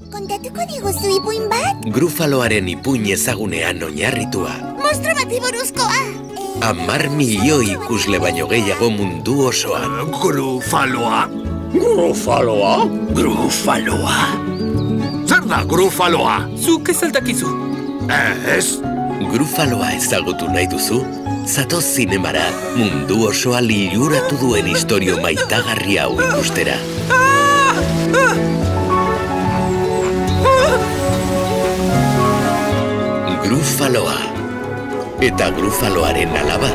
Kontatuko diguzu ipuin bat? Grufaloaren ipuin ezagunean oinarritua. Monstro bati buruzkoa! 10 milioi ikusle baino gehiago mundu osoan. Grufaloa? Grufaloa? Grufaloa? Zer da Grufaloa? Zuk ez aldakizu. Ez? Grufaloa ezagutu nahi duzu? Zatoz zinemara mundu osoa liluratu duen istorio maitagarri hau ikustera. Grufaloa. Eta Grufaloaren alaba.